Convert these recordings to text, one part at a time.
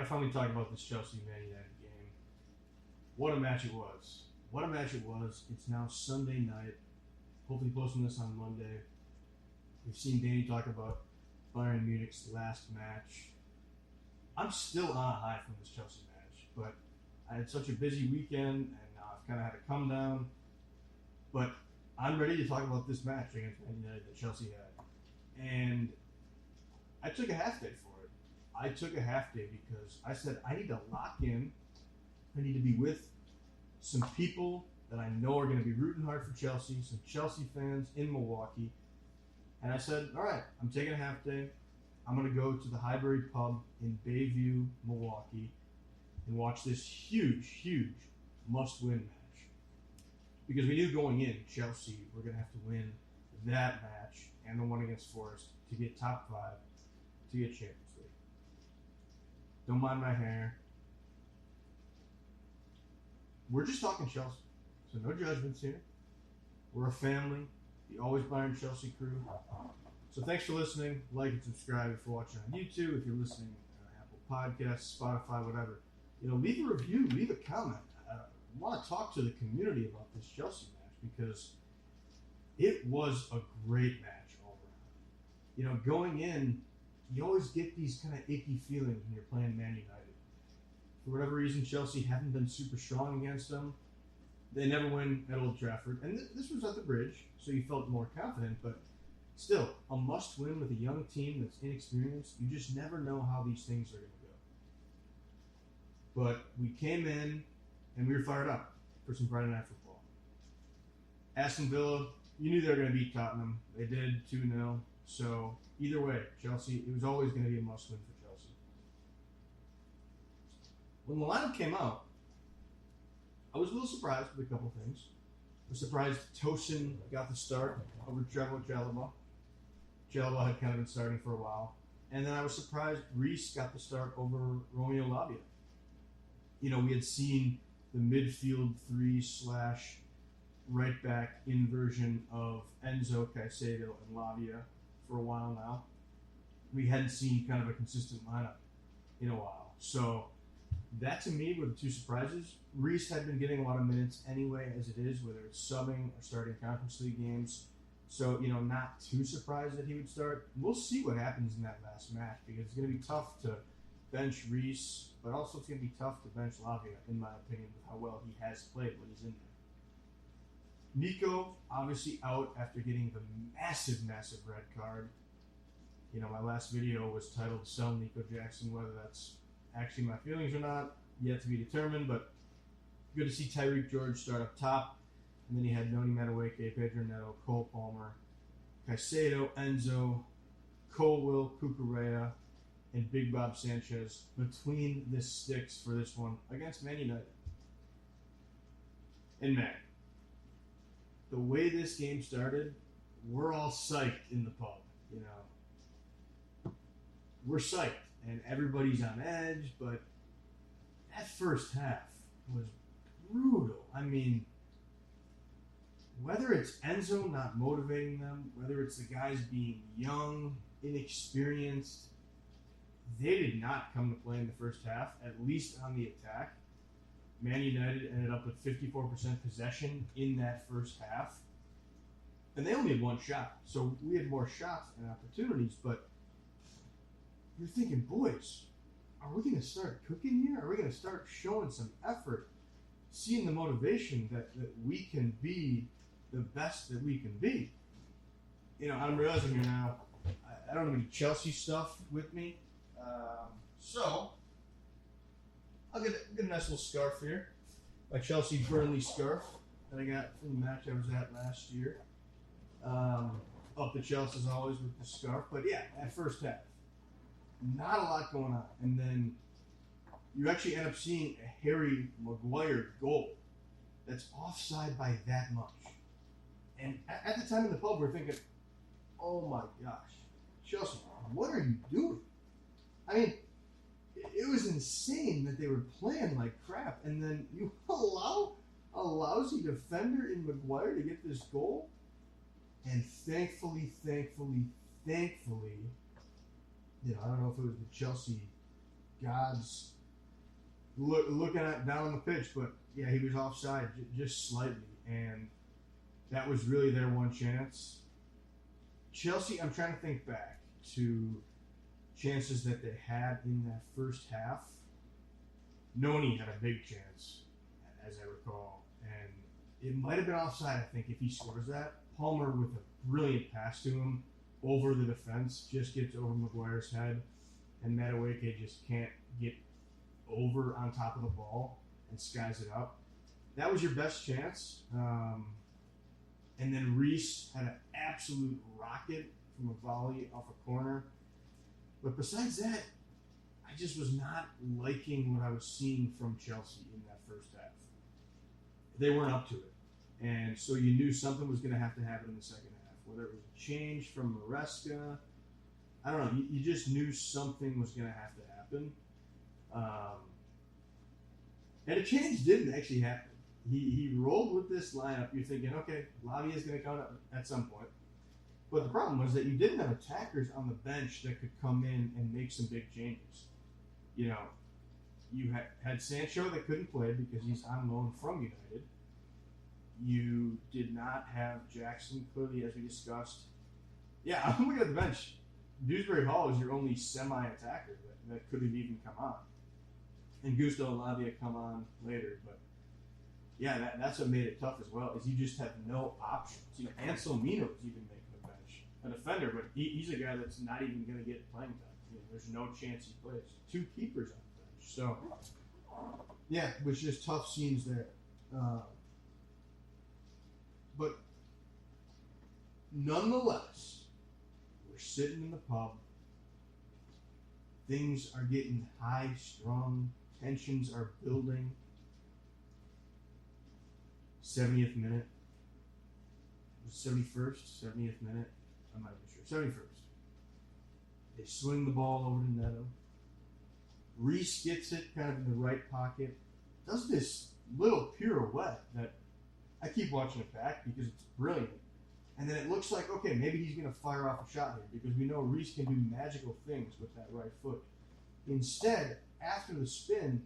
finally talk about this Chelsea-Man United game. What a match it was. What a match it was. It's now Sunday night. Hopefully posting this on Monday. We've seen Danny talk about Bayern Munich's last match. I'm still on a high from this Chelsea match, but I had such a busy weekend, and now I've kind of had to come down. But I'm ready to talk about this match against Man United that Chelsea had. And I took a half day for it. I took a half day because I said I need to lock in. I need to be with some people that I know are going to be rooting hard for Chelsea, some Chelsea fans in Milwaukee. And I said, all right, I'm taking a half day. I'm going to go to the Highbury Pub in Bayview, Milwaukee, and watch this huge, huge must-win match. Because we knew going in, Chelsea were going to have to win that match and the one against Forest to get top 5, to get Champions League. Don't mind my hair. We're just talking Chelsea, so no judgments here. We're a family, the Always Bayern Chelsea crew. So thanks for listening. Like and subscribe if you're watching on YouTube. If you're listening on Apple Podcasts, Spotify, whatever. Leave a review, leave a comment. I want to talk to the community about this Chelsea match because it was a great match all around. Going in, you always get these kind of icky feelings when you're playing Man United. For whatever reason, Chelsea haven't been super strong against them. They never win at Old Trafford. And this was at the Bridge, so you felt more confident. But still, a must-win with a young team that's inexperienced. You just never know how these things are going to go. But we came in, and we were fired up for some Friday Night Football. Aston Villa, you knew they were going to beat Tottenham. They did 2-0. So either way, Chelsea, it was always going to be a must-win for Chelsea. When the lineup came out, I was a little surprised with a couple things. I was surprised Tosin got the start over Trevoh Chalobah. Chalobah had kind of been starting for a while. And then I was surprised Reece got the start over Romeo Lavia. We had seen the midfield 3/right back inversion of Enzo, Caicedo, and Lavia for a while now. We hadn't seen kind of a consistent lineup in a while. So that to me were the two surprises. Reece had been getting a lot of minutes anyway as it is, whether it's subbing or starting Conference League games. So, not too surprised that he would start. We'll see what happens in that last match because it's going to be tough to bench Reece, but also it's going to be tough to bench Lavia, in my opinion, with how well he has played when he's in there. Nico, obviously out after getting the massive, massive red card. My last video was titled Sell Nico Jackson, whether that's actually my feelings or not, yet to be determined, but good to see Tyreek George start up top. And then you had Noni Madueke, Pedro Neto, Cole Palmer, Caicedo, Enzo, Colwill, Cucurella, and Big Bob Sanchez between the sticks for this one against Man United. And man, the way this game started, we're all psyched in the pub, We're psyched, and everybody's on edge, but that first half was brutal. I mean, whether it's Enzo not motivating them, whether it's the guys being young, inexperienced, they did not come to play in the first half, at least on the attack. Man United ended up with 54% possession in that first half. And they only had one shot. So we had more shots and opportunities, but you're thinking, boys, are we going to start cooking here? Are we going to start showing some effort, seeing the motivation that we can be the best that we can be? I'm realizing here now, I don't have any Chelsea stuff with me. So, I'll get a nice little scarf here. My Chelsea Burnley scarf that I got from the match I was at last year. Up the Chelsea as always with the scarf. But yeah, that first half, not a lot going on. And then you actually end up seeing a Harry Maguire goal that's offside by that much. And at the time in the pub, we're thinking, oh my gosh, Chelsea, what are you doing? I mean, it was insane that they were playing like crap, and then you allow a lousy defender in Maguire to get this goal, and thankfully, I don't know if it was the Chelsea gods looking at down on the pitch, but yeah, he was offside just slightly, and that was really their one chance. Chelsea, I'm trying to think back to chances that they had in that first half. Noni had a big chance, as I recall, and it might have been offside, I think, if he scores that. Palmer with a brilliant pass to him over the defense, just gets over Maguire's head, and Madueke just can't get over on top of the ball and skies it up. That was your best chance. And then Reece had an absolute rocket from a volley off a corner. But besides that, I just was not liking what I was seeing from Chelsea in that first half. They weren't up to it. And so you knew something was going to happen in the second half. Whether it was a change from Maresca, I don't know. You just knew something was going to happen. And a change didn't actually happen. He rolled with this lineup. You're thinking, okay, Lavia is going to come at some point. But the problem was that you didn't have attackers on the bench that could come in and make some big changes. You know, you had Sancho that couldn't play because he's on loan from United. You did not have Jackson, clearly, as we discussed. Yeah, I'm looking at the bench. Dewsbury Hall is your only semi-attacker that could have even come on. And Gusto and Lavia come on later, but yeah, that's what made it tough as well, is you just have no options. You know, Ansel Mina was even making the bench. A defender, but he's a guy that's not even going to get playing time. You know, there's no chance he plays. 2 keepers on the bench. So, yeah, it was just tough scenes there. But nonetheless, we're sitting in the pub. Things are getting high-strung. Tensions are building. 70th minute. 71st? 70th minute? I'm not even sure. 71st. They swing the ball over to Neto. Reece gets it kind of in the right pocket. Does this little pirouette that I keep watching it back because it's brilliant. And then it looks like, okay, maybe he's going to fire off a shot here because we know Reece can do magical things with that right foot. Instead, after the spin,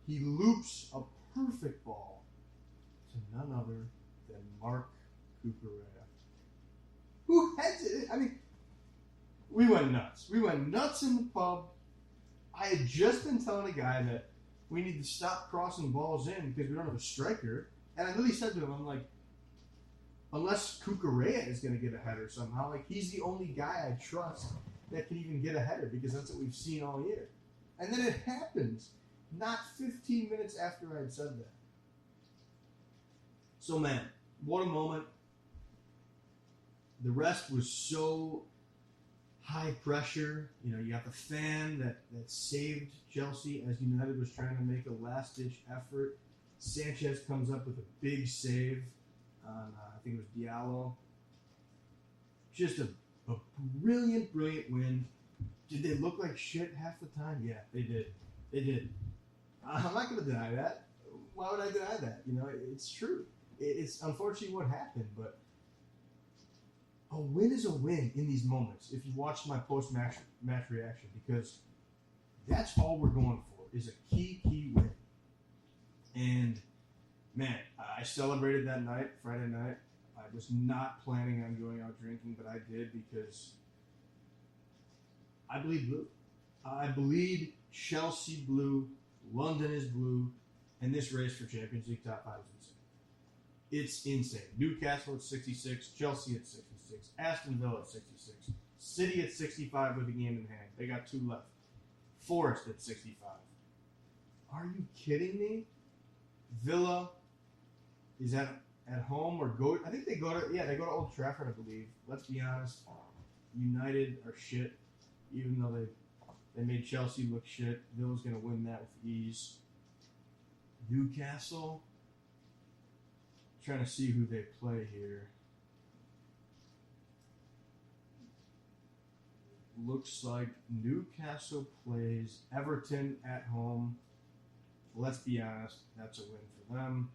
he loops a perfect ball to none other than Mark Cucurella. Who heads it? I mean, we went nuts. We went nuts in the pub. I had just been telling a guy that we need to stop crossing balls in because we don't have a striker. And I really said to him, I'm like, unless Cucurella is going to get a header somehow, like he's the only guy I trust that can even get a header because that's what we've seen all year. And then it happens not 15 minutes after I had said that. So, man, what a moment. The rest was so high pressure. You know, you got the fan that saved Chelsea as United was trying to make a last-ditch effort. Sanchez comes up with a big save on, I think it was Diallo. Just a brilliant, brilliant win. Did they look like shit half the time? Yeah, they did. They did. I'm not going to deny that. Why would I deny that? You know, it's true. It's unfortunately what happened, but a win is a win in these moments if you watch my post-match reaction, because that's all we're going for is a key win. And, man, I celebrated that night, Friday night. I was not planning on going out drinking, but I did because I bleed blue. I bleed Chelsea blue, London is blue, and this race for Champions League top 5 is insane. It's insane. Newcastle at 66, Chelsea at 66, Aston Villa at 66, City at 65 with a game in hand. They got 2 left. Forest at 65. Are you kidding me? Villa is at home or go. I think they go to Old Trafford, I believe. Let's be honest. United are shit, even though they made Chelsea look shit. Villa's going to win that with ease. Newcastle, trying to see who they play here. Looks like Newcastle plays Everton at home. Let's be honest, that's a win for them.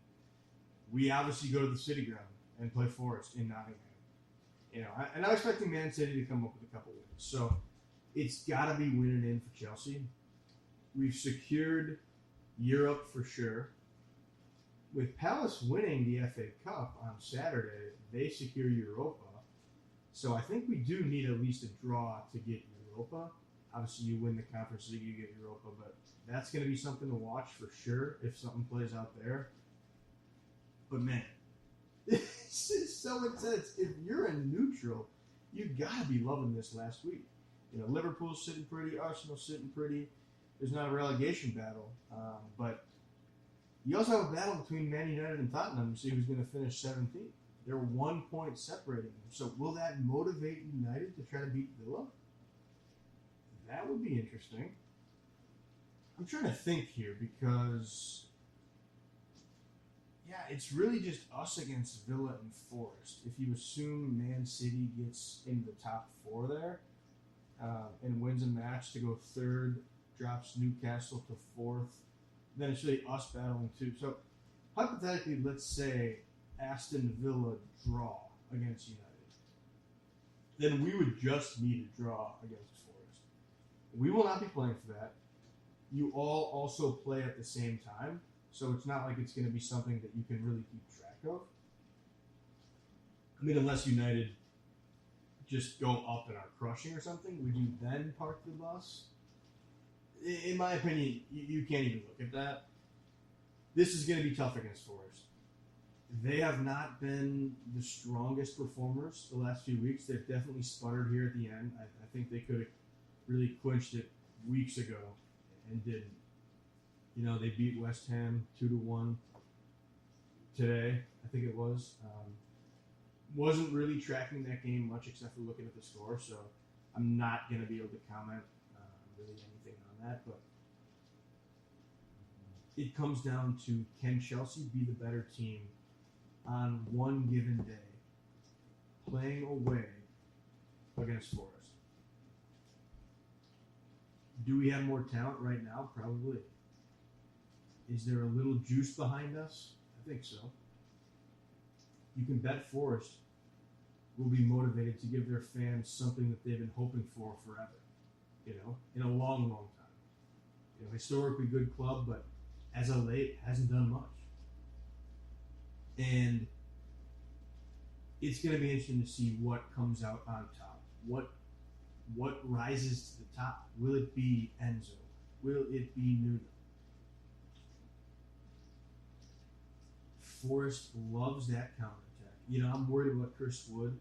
We obviously go to the City Ground and play Forest in Nottingham. You know, and I'm expecting Man City to come up with a couple wins. So it's got to be winning in for Chelsea. We've secured Europe for sure. With Palace winning the FA Cup on Saturday, they secure Europa. So I think we do need at least a draw to get Europa. Obviously, you win the Conference League, you get Europa, but that's going to be something to watch for sure if something plays out there. But man, this is so intense. If you're a neutral, you got to be loving this last week. Liverpool's sitting pretty, Arsenal's sitting pretty. There's not a relegation battle, but you also have a battle between Man United and Tottenham to see who's going to finish 17th. They're 1 point separating them. So will that motivate United to try to beat Villa? That would be interesting. I'm trying to think here because, it's really just us against Villa and Forest. If you assume Man City gets in the top 4 there and wins a match to go 3rd, drops Newcastle to 4th, then it's really us battling too. So hypothetically, let's say Aston Villa draw against United. Then we would just need a draw against Forest. We will not be playing for that. You all also play at the same time, so it's not like it's going to be something that you can really keep track of. I mean, unless United just go up and are crushing or something, would you then park the bus? In my opinion, you can't even look at that. This is going to be tough against Forest. They have not been the strongest performers the last few weeks. They've definitely sputtered here at the end. I think they could have really clinched it weeks ago and didn't. They beat West Ham 2-1 today, I think it was. Wasn't really tracking that game much except for looking at the score, so I'm not going to be able to comment really anything on that. But it comes down to, can Chelsea be the better team on one given day, playing away against Forest? Do we have more talent right now? Probably. Is there a little juice behind us? I think so. You can bet Forest will be motivated to give their fans something that they've been hoping for forever. In a long, long time. Historically good club, but as of late, hasn't done much. And it's going to be interesting to see what comes out on top. What rises to the top? Will it be Enzo? Will it be Nuno? Forrest loves that counterattack. I'm worried about Chris Wood.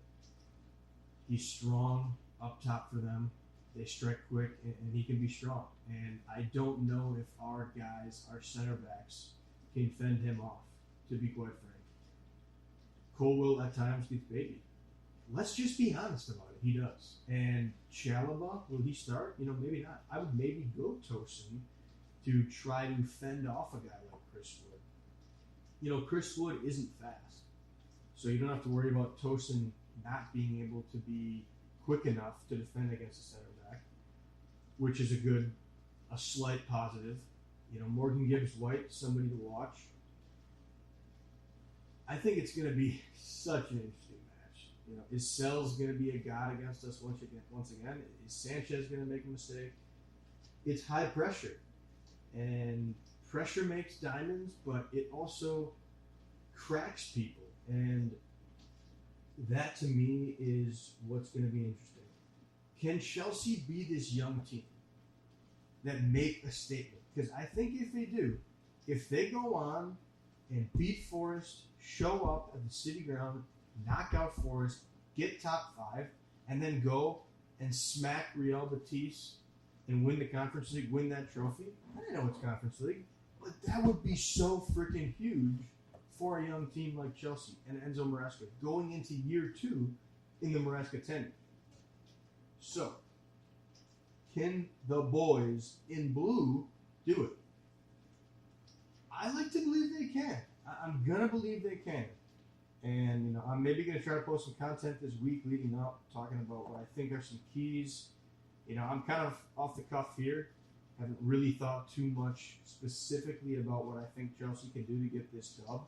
He's strong up top for them. They strike quick, and he can be strong. And I don't know if our guys, our center backs, can fend him off, to be quite frank. Colwell at times gets babied. Let's just be honest about it. He does. And Chalobah, will he start? Maybe not. I would maybe go Tosin to try to fend off a guy like Chris Wood. Chris Wood isn't fast. So you don't have to worry about Tosin not being able to be quick enough to defend against a center back, which is a slight positive. Morgan Gibbs-White, somebody to watch. I think it's going to be such an interesting match. Is Sells going to be a god against us once again? Is Sanchez going to make a mistake? It's high pressure. And pressure makes diamonds, but it also cracks people. And that, to me, is what's going to be interesting. Can Chelsea be this young team that make a statement? Because I think if they do, if they go on and beat Forest, show up at the City Ground, knock out Forest, get top 5, and then go and smack Real Betis and win the Conference League, win that trophy. I didn't know it's Conference League, but that would be so freaking huge for a young team like Chelsea and Enzo Maresca going into year 2 in the Maresca tenure. So, can the boys in blue do it? I like to believe they can. I'm going to believe they can. And, I'm maybe going to try to post some content this week leading up, talking about what I think are some keys. I'm kind of off the cuff here. Haven't really thought too much specifically about what I think Chelsea can do to get this dub.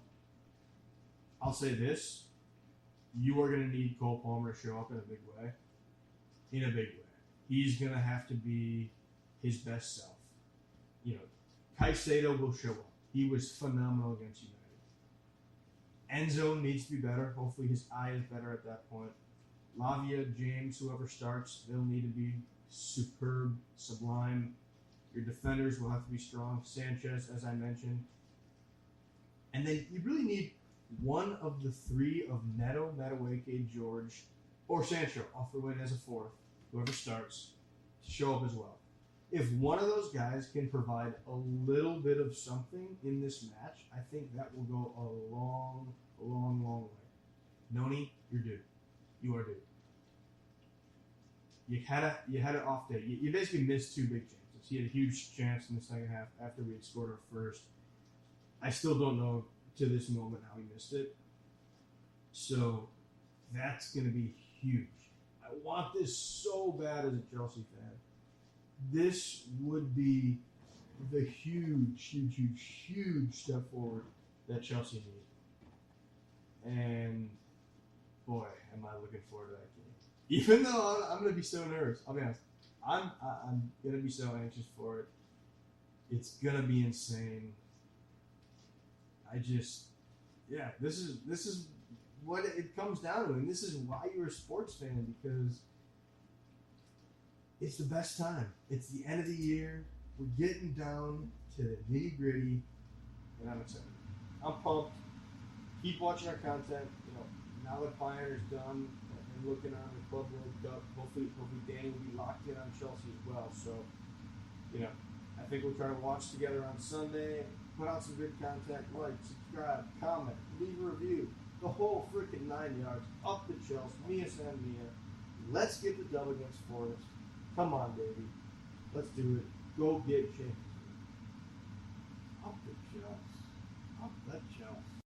I'll say this. You are going to need Cole Palmer to show up in a big way. He's going to have to be his best self. Caicedo will show up. He was phenomenal against United. Enzo needs to be better. Hopefully his eye is better at that point. Lavia, James, whoever starts, they'll need to be superb, sublime. Your defenders will have to be strong. Sanchez, as I mentioned. And then you really need one of the three of Neto, Madueke, George, or Sancho. I'll throw in as a fourth, whoever starts, to show up as well. If one of those guys can provide a little bit of something in this match, I think that will go a long, long, long way. Noni, you're due. You are due. You had an off day. You basically missed two big chances. He had a huge chance in the second half after we had scored our first. I still don't know to this moment how he missed it. So that's going to be huge. I want this so bad as a Chelsea fan. This would be the huge step forward that Chelsea need. And boy, am I looking forward to that game. Even though I'm going to be so nervous. I'll be honest. I'm going to be so anxious for it. It's going to be insane. This is what it comes down to. And this is why you're a sports fan, because it's the best time. It's the end of the year. We're getting down to the nitty gritty, and I'm excited. I'm pumped. Keep watching our content. Now that Bayern is done and looking on the Club World Cup, hopefully Danny will be locked in on Chelsea as well. So, I think we'll try to watch together on Sunday. Put out some good content. Like, subscribe, comment, leave a review. The whole freaking 9 yards. Up the Chelsea. Mia San Mia. Let's get the dub against Forest. Come on, baby. Let's do it. Go get Champions League. Up the Chelsea. Up the Chelsea.